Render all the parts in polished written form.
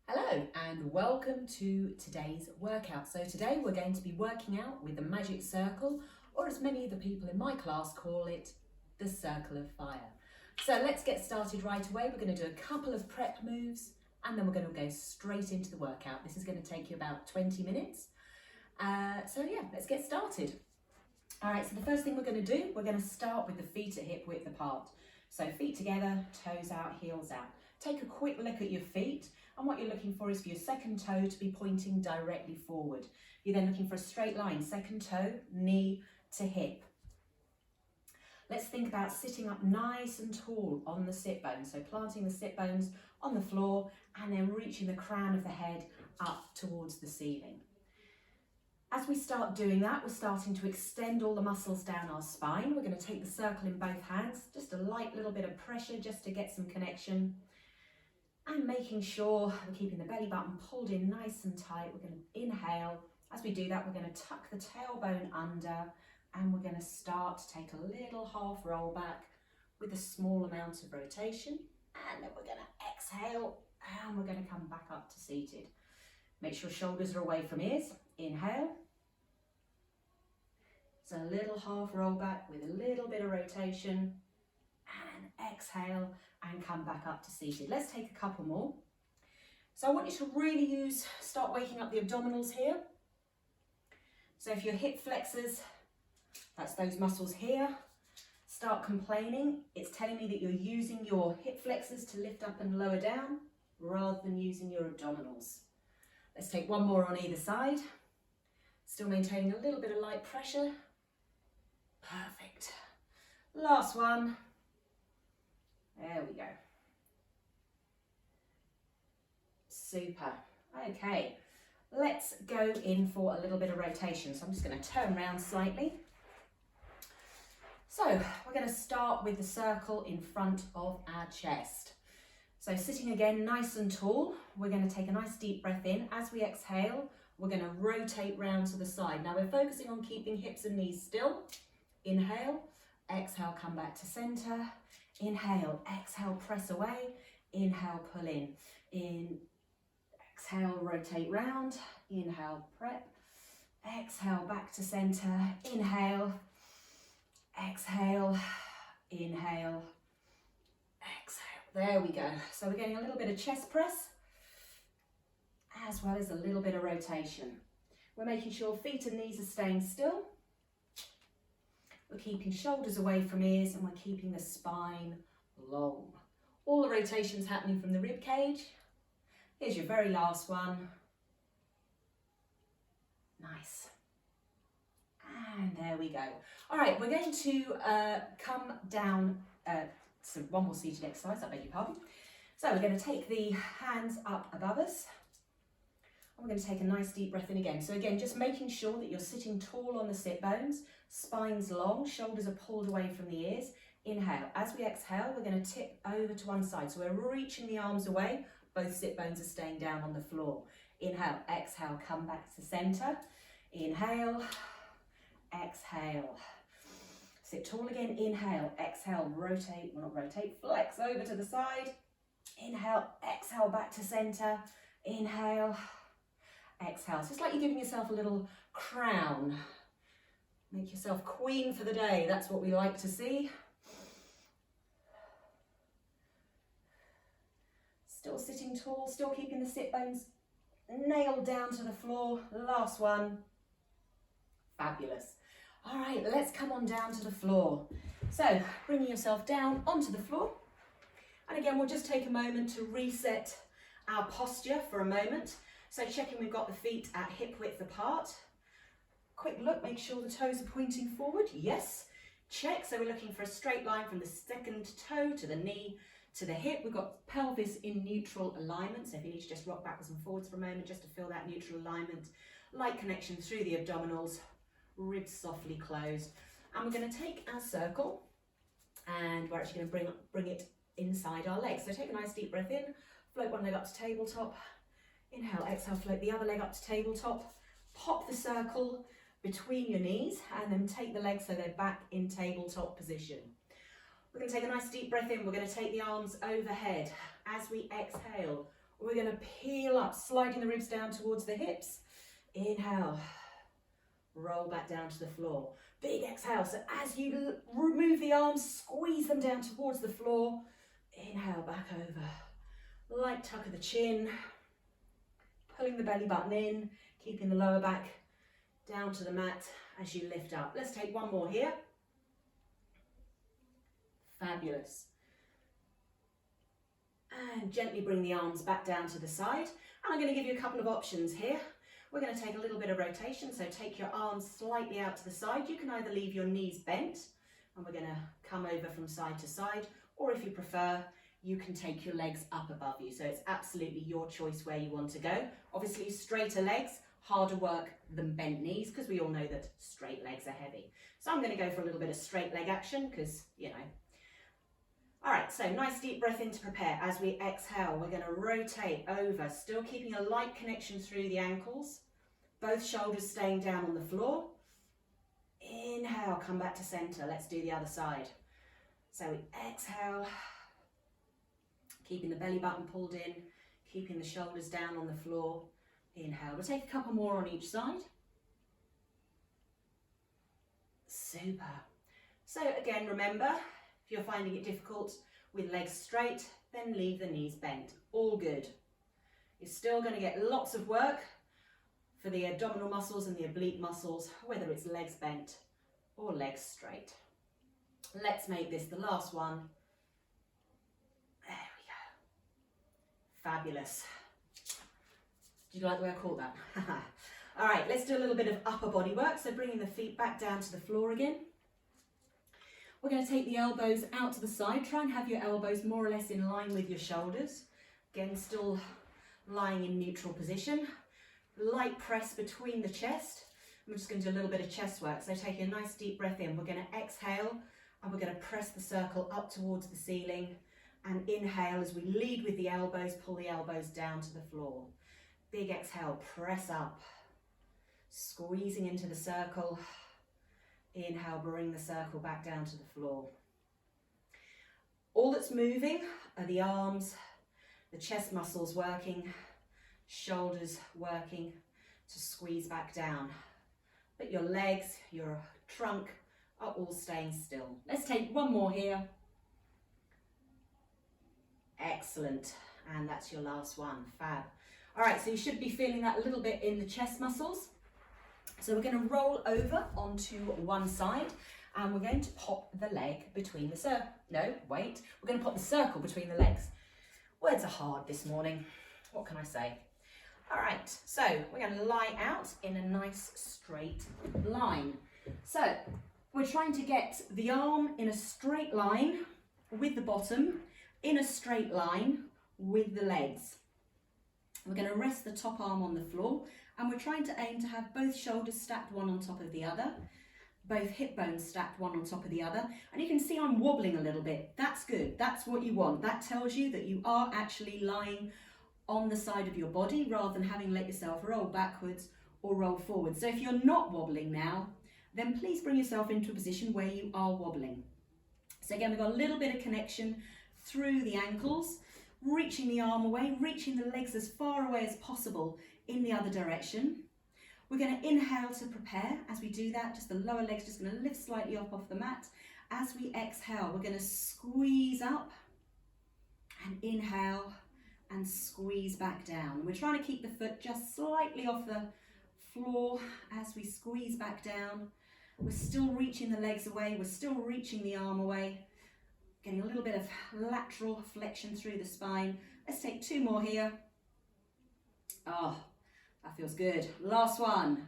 Hello and welcome to today's workout. So today we're going to be working out with the magic circle, or as many of the people in my class call it, the circle of fire. So let's get started right away. We're going to do a couple of prep moves and then we're going to go straight into the workout. This is going to take you about 20 minutes. Let's get started. All right, so the first thing we're going to do, we're going to start with the feet at hip width apart. So feet together, toes out, heels out. Take a quick look at your feet, and what you're looking for is for your second toe to be pointing directly forward. You're then looking for a straight line, second toe, knee to hip. Let's think about sitting up nice and tall on the sit bones. So planting the sit bones on the floor and then reaching the crown of the head up towards the ceiling. As we start doing that, we're starting to extend all the muscles down our spine. We're going to take the circle in both hands, just a light little bit of pressure just to get some connection. And making sure we're keeping the belly button pulled in nice and tight. We're going to inhale. As we do that, we're going to tuck the tailbone under and we're going to start to take a little half roll back with a small amount of rotation. And then we're going to exhale and we're going to come back up to seated. Make sure shoulders are away from ears. Inhale. So a little half roll back with a little bit of rotation. And exhale and come back up to seated. Let's take a couple more. So I want you to really start waking up the abdominals here. So if your hip flexors, that's those muscles here, start complaining, it's telling me that you're using your hip flexors to lift up and lower down rather than using your abdominals. Let's take one more on either side. Still maintaining a little bit of light pressure. Perfect. Last one. There we go. Super. Okay, let's go in for a little bit of rotation. So I'm just going to turn around slightly. So we're going to start with the circle in front of our chest. So sitting again nice and tall, we're going to take a nice deep breath in. As we exhale, we're going to rotate round to the side. Now we're focusing on keeping hips and knees still. Inhale, exhale, come back to center. Inhale, exhale, press away. Inhale, pull in. Exhale, rotate round. Inhale, prep. Exhale, back to center. Inhale, exhale, inhale, exhale. There we go. So we're getting a little bit of chest press as well as a little bit of rotation. We're making sure feet and knees are staying still. We're keeping shoulders away from ears and we're keeping the spine long. All the rotations happening from the rib cage. Here's your very last one. Nice. And there we go. All right, we're going to come down, so one more seated exercise, I beg your pardon. So we're going to take the hands up above us. And we're going to take a nice deep breath in again. So again, just making sure that you're sitting tall on the sit bones, spine's long, shoulders are pulled away from the ears. Inhale. As we exhale, we're going to tip over to one side. So we're reaching the arms away, both sit bones are staying down on the floor. Inhale, exhale, come back to center. Inhale, exhale. Sit tall again, inhale, exhale, rotate, well not rotate, flex over to the side. Inhale, exhale, back to center. Inhale, exhale. So it's like you're giving yourself a little crown. Make yourself queen for the day. That's what we like to see. Still sitting tall, still keeping the sit bones nailed down to the floor. Last one. Fabulous. All right, let's come on down to the floor. So bringing yourself down onto the floor. And again, we'll just take a moment to reset our posture for a moment. So checking we've got the feet at hip width apart. Quick look, make sure the toes are pointing forward. Yes, check. So we're looking for a straight line from the second toe to the knee to the hip. We've got pelvis in neutral alignment. So if you need to just rock backwards and forwards for a moment, just to feel that neutral alignment. Light connection through the abdominals, ribs softly closed. And we're going to take our circle and we're actually going to bring it inside our legs. So take a nice deep breath in, float one leg up to tabletop. Inhale, exhale, float the other leg up to tabletop. Pop the circle between your knees and then take the legs so they're back in tabletop position. We're going to take a nice deep breath in. We're going to take the arms overhead. As we exhale, We're going to peel up, sliding the ribs down towards the hips. Inhale, roll back down to the floor. Big exhale, so as you remove the arms, squeeze them down towards the floor. Inhale, back over. Light tuck of the chin, pulling the belly button in, keeping the lower back down to the mat as you lift up. Let's take one more here. Fabulous. And gently bring the arms back down to the side. And I'm going to give you a couple of options here. We're going to take a little bit of rotation, so take your arms slightly out to the side. You can either leave your knees bent, and we're going to come over from side to side, or if you prefer, you can take your legs up above you. So it's absolutely your choice where you want to go. Obviously, straighter legs, harder work than bent knees, because we all know that straight legs are heavy. So I'm going to go for a little bit of straight leg action, because, you know. All right, so nice deep breath in to prepare. As we exhale, we're going to rotate over, still keeping a light connection through the ankles, both shoulders staying down on the floor. Inhale, come back to center. Let's do the other side. So we exhale, keeping the belly button pulled in, keeping the shoulders down on the floor. Inhale. We'll take a couple more on each side. Super. So again, remember, if you're finding it difficult with legs straight, then leave the knees bent. All good. You're still going to get lots of work for the abdominal muscles and the oblique muscles, whether it's legs bent or legs straight. Let's make this the last one. There we go. Fabulous. Did you like the way I called that? All right, let's do a little bit of upper body work. So bringing the feet back down to the floor again. We're going to take the elbows out to the side. Try and have your elbows more or less in line with your shoulders. Again, still lying in neutral position. Light press between the chest. I'm just going to do a little bit of chest work. So taking a nice deep breath in. We're going to exhale and we're going to press the circle up towards the ceiling. And inhale as we lead with the elbows, pull the elbows down to the floor. Big exhale, press up. Squeezing into the circle. Inhale, bring the circle back down to the floor. All that's moving are the arms, the chest muscles working, shoulders working to squeeze back down. But your legs, your trunk are all staying still. Let's take one more here. Excellent. And that's your last one. Fab. All right, so you should be feeling that a little bit in the chest muscles. So we're going to roll over onto one side and we're going to pop the leg between the circle. No, wait. We're going to pop the circle between the legs. Words are hard this morning. What can I say? All right, so we're going to lie out in a nice straight line. So we're trying to get the arm in a straight line with the bottom, in a straight line with the legs. We're going to rest the top arm on the floor and we're trying to aim to have both shoulders stacked one on top of the other, both hip bones stacked one on top of the other. And you can see I'm wobbling a little bit. That's good. That's what you want. That tells you that you are actually lying on the side of your body rather than having let yourself roll backwards or roll forward. So if you're not wobbling now, then please bring yourself into a position where you are wobbling. So again, we've got a little bit of connection through the ankles, reaching the arm away, reaching the legs as far away as possible in the other direction. We're going to inhale to prepare. As we do that, just the lower leg's just going to lift slightly up off the mat. As we exhale, we're going to squeeze up and inhale and squeeze back down. We're trying to keep the foot just slightly off the floor as we squeeze back down. We're still reaching the legs away. We're still reaching the arm away. Getting a little bit of lateral flexion through the spine. Let's take two more here. Oh, that feels good. Last one.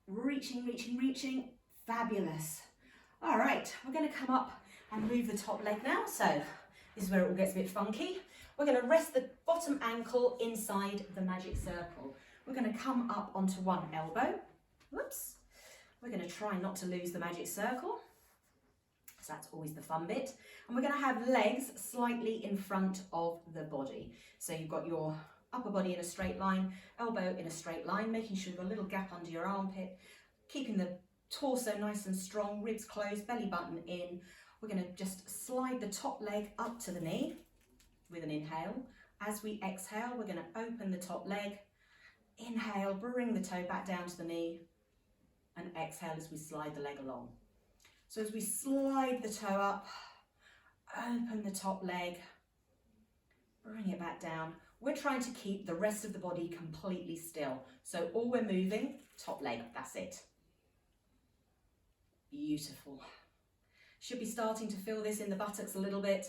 Reaching, reaching, reaching. Fabulous. All right, we're going to come up and move the top leg now. So this is where it all gets a bit funky. We're going to rest the bottom ankle inside the magic circle. We're going to come up onto one elbow. Whoops. We're going to try not to lose the magic circle. So that's always the fun bit. And we're going to have legs slightly in front of the body. So you've got your upper body in a straight line, elbow in a straight line, making sure you've got a little gap under your armpit, keeping the torso nice and strong, ribs closed, belly button in. We're going to just slide the top leg up to the knee with an inhale, As we exhale, we're going to open the top leg. Inhale, bring the toe back down to the knee, and exhale as we slide the leg along. So as we slide the toe up, open the top leg, bring it back down. We're trying to keep the rest of the body completely still. So all we're moving, top leg, that's it. Beautiful. Should be starting to feel this in the buttocks a little bit.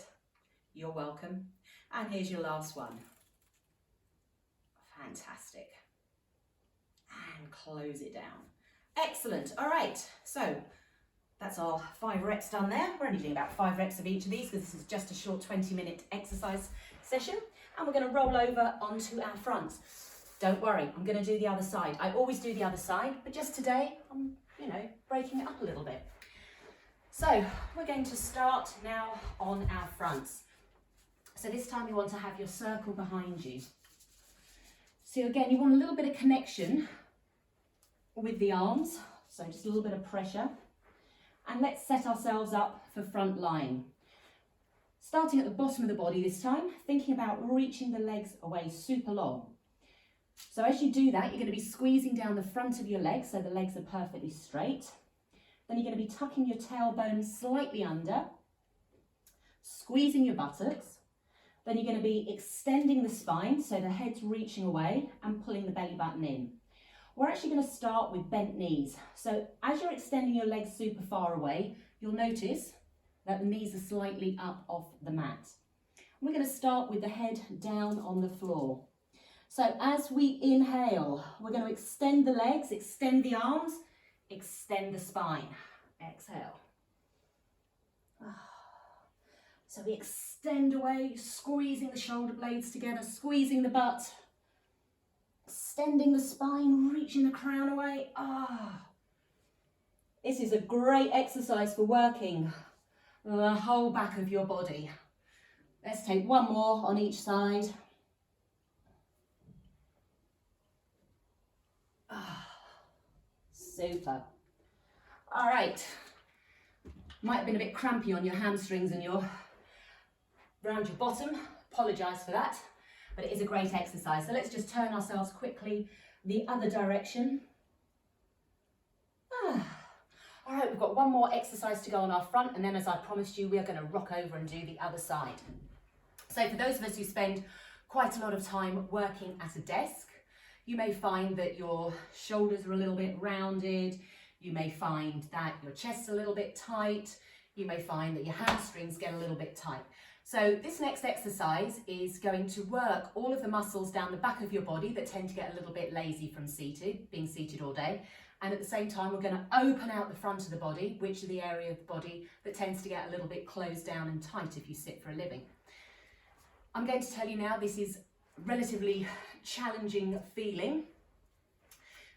You're welcome. And here's your last one. Fantastic. And close it down. Excellent. All right. So that's our 5 reps done there. We're only doing about 5 reps of each of these because this is just a short 20-minute exercise session. And we're going to roll over onto our fronts. Don't worry, I'm going to do the other side. I always do the other side, but just today, I'm, breaking it up a little bit. So we're going to start now on our fronts. So this time you want to have your circle behind you. So again, you want a little bit of connection with the arms. So just a little bit of pressure. And let's set ourselves up for front lying. Starting at the bottom of the body this time, thinking about reaching the legs away super long. So as you do that, you're going to be squeezing down the front of your legs so the legs are perfectly straight. Then you're going to be tucking your tailbone slightly under, squeezing your buttocks. Then you're going to be extending the spine so the head's reaching away and pulling the belly button in. We're actually going to start with bent knees. So as you're extending your legs super far away, you'll notice that the knees are slightly up off the mat. We're going to start with the head down on the floor. So as we inhale, we're going to extend the legs, extend the arms, extend the spine. Exhale. So we extend away, squeezing the shoulder blades together, squeezing the butt, extending the spine, reaching the crown away. This is a great exercise for working the whole back of your body. Let's take one more on each side. Super. All right. Might have been a bit crampy on your hamstrings and around your bottom. Apologise for that, but it is a great exercise. So let's just turn ourselves quickly the other direction. All right, we've got one more exercise to go on our front, and then as I promised you, we are going to rock over and do the other side. So for those of us who spend quite a lot of time working at a desk, you may find that your shoulders are a little bit rounded. You may find that your chest's a little bit tight. You may find that your hamstrings get a little bit tight. So this next exercise is going to work all of the muscles down the back of your body that tend to get a little bit lazy from being seated all day. And at the same time, we're going to open out the front of the body, which are the area of the body that tends to get a little bit closed down and tight if you sit for a living. I'm going to tell you now, this is relatively challenging feeling.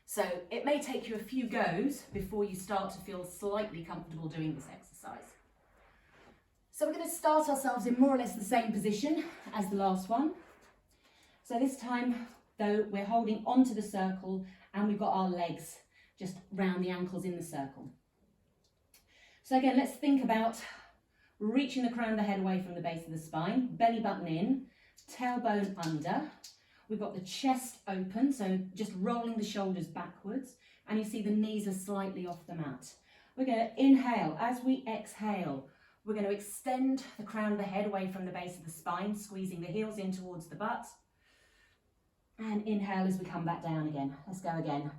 So it may take you a few goes before you start to feel slightly comfortable doing this exercise. So we're going to start ourselves in more or less the same position as the last one. So this time, though, we're holding onto the circle and we've got our legs just round the ankles in the circle. So again, let's think about reaching the crown of the head away from the base of the spine, belly button in, tailbone under. We've got the chest open, so just rolling the shoulders backwards, and you see the knees are slightly off the mat. We're going to inhale. As we exhale, we're going to extend the crown of the head away from the base of the spine, squeezing the heels in towards the butt. And inhale as we come back down again. Let's go again.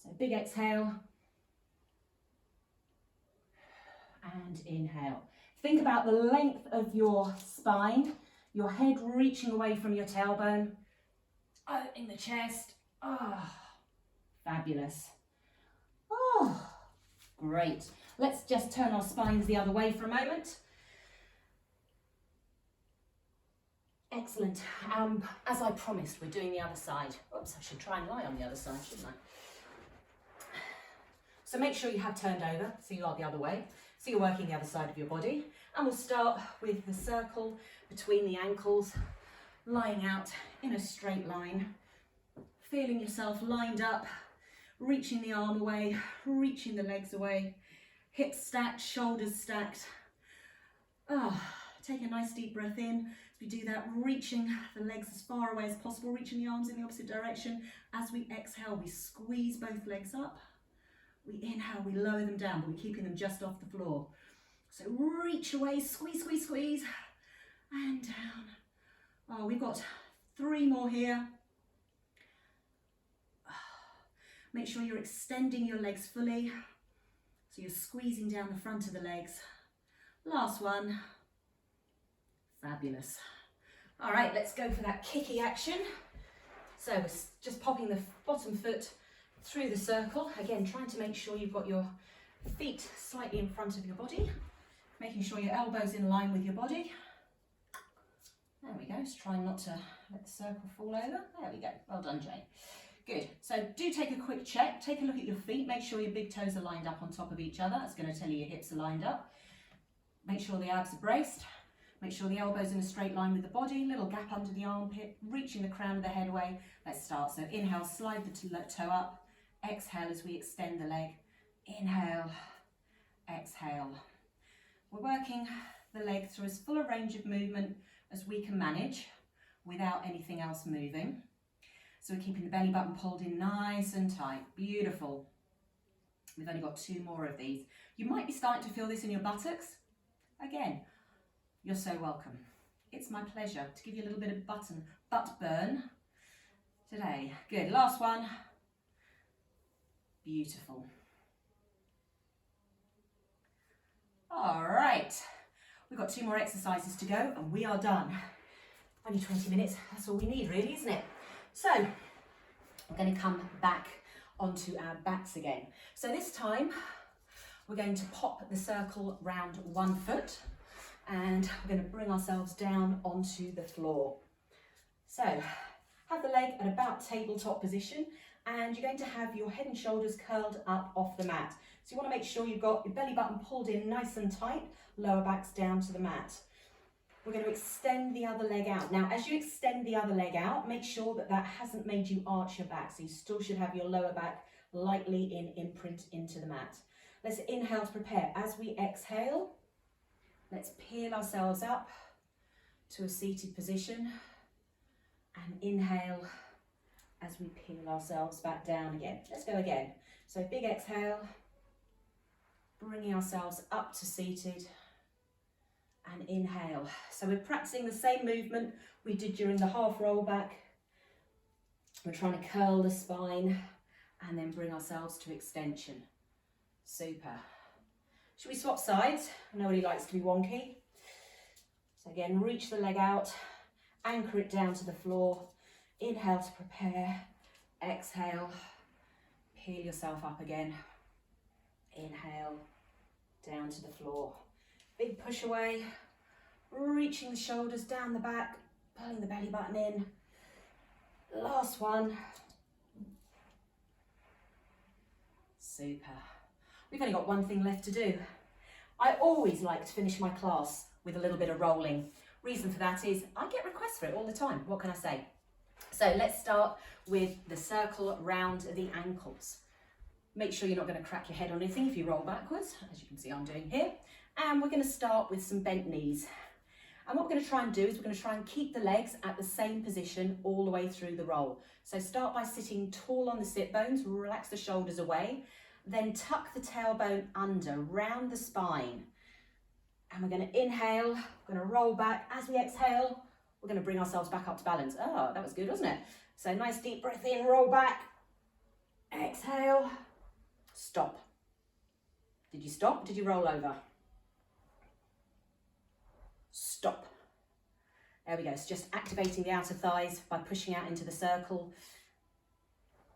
So big exhale. And inhale. Think about the length of your spine, your head reaching away from your tailbone, opening the chest. Fabulous. Great. Let's just turn our spines the other way for a moment. Excellent. As I promised, we're doing the other side. Oops, I should try and lie on the other side, shouldn't I? So make sure you have turned over, so you are the other way. So you're working the other side of your body. And we'll start with the circle between the ankles, lying out in a straight line. Feeling yourself lined up, reaching the arm away, reaching the legs away. Hips stacked, shoulders stacked. Take a nice deep breath in. As we do that, reaching the legs as far away as possible, reaching the arms in the opposite direction. As we exhale, we squeeze both legs up. We inhale, we lower them down, but we're keeping them just off the floor. So reach away, squeeze, squeeze, squeeze, and down. Oh, we've got 3 more here. Make sure you're extending your legs fully. So you're squeezing down the front of the legs. Last one. Fabulous. All right, let's go for that kicky action. So we're just popping the bottom foot through the circle. Again, trying to make sure you've got your feet slightly in front of your body. Making sure your elbows in line with your body. There we go, just trying not to let the circle fall over. There we go, well done, Jane. Good, so do take a quick check. Take a look at your feet. Make sure your big toes are lined up on top of each other. That's going to tell you your hips are lined up. Make sure the abs are braced. Make sure the elbow's in a straight line with the body. Little gap under the armpit, reaching the crown of the head away. Let's start. So inhale, slide the toe up. Exhale as we extend the leg. Inhale, exhale. We're working the leg through as full a range of movement as we can manage without anything else moving. So we're keeping the belly button pulled in nice and tight. Beautiful. We've only got 2 more of these. You might be starting to feel this in your buttocks. Again, you're so welcome. It's my pleasure to give you a little bit of butt burn today. Good, last one. Beautiful. All right, we've got 2 more exercises to go and we are done. Only 20 minutes, that's all we need really, isn't it? So, we're going to come back onto our backs again. So this time, we're going to pop the circle round 1 foot and we're going to bring ourselves down onto the floor. So, have the leg at about tabletop position and you're going to have your head and shoulders curled up off the mat. So you want to make sure you've got your belly button pulled in nice and tight, lower back's down to the mat. We're going to extend the other leg out. Now, as you extend the other leg out, make sure that that hasn't made you arch your back. So you still should have your lower back lightly in imprint into the mat. Let's inhale to prepare. As we exhale, let's peel ourselves up to a seated position and inhale as we peel ourselves back down again. Let's go again. So big exhale, bringing ourselves up to seated and inhale. So we're practicing the same movement we did during the half roll back. We're trying to curl the spine and then bring ourselves to extension. Super. Should we swap sides? Nobody likes to be wonky. So again, reach the leg out, anchor it down to the floor. Inhale to prepare, exhale, peel yourself up again. Inhale, down to the floor. Big push away, reaching the shoulders down the back, pulling the belly button in. Last one. Super. We've only got one thing left to do. I always like to finish my class with a little bit of rolling. Reason for that is I get requests for it all the time. What can I say? So let's start with the circle round the ankles. Make sure you're not going to crack your head on anything if you roll backwards, as you can see I'm doing here. And we're going to start with some bent knees. And what we're going to try and do is we're going to try and keep the legs at the same position all the way through the roll. So start by sitting tall on the sit bones, relax the shoulders away, then tuck the tailbone under, round the spine. And we're going to inhale, we're going to roll back. As we exhale, we're going to bring ourselves back up to balance. Oh, that was good, wasn't it? So nice deep breath in, roll back, exhale, stop. Did you stop? Did you roll over? Stop. There we go. So just activating the outer thighs by pushing out into the circle.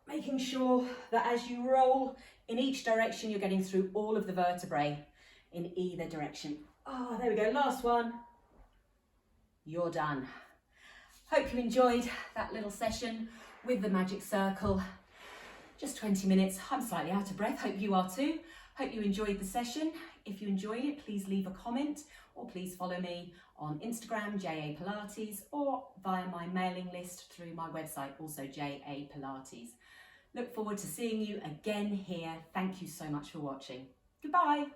Making sure that as you roll in each direction, you're getting through all of the vertebrae in either direction. Oh, there we go. Last one. You're done. Hope you enjoyed that little session with the magic circle. Just 20 minutes. I'm slightly out of breath. Hope you are too. Hope you enjoyed the session. If you enjoyed it, please leave a comment or please follow me on Instagram, JA Pilates, or via my mailing list through my website, also JA Pilates. Look forward to seeing you again here. Thank you so much for watching. Goodbye.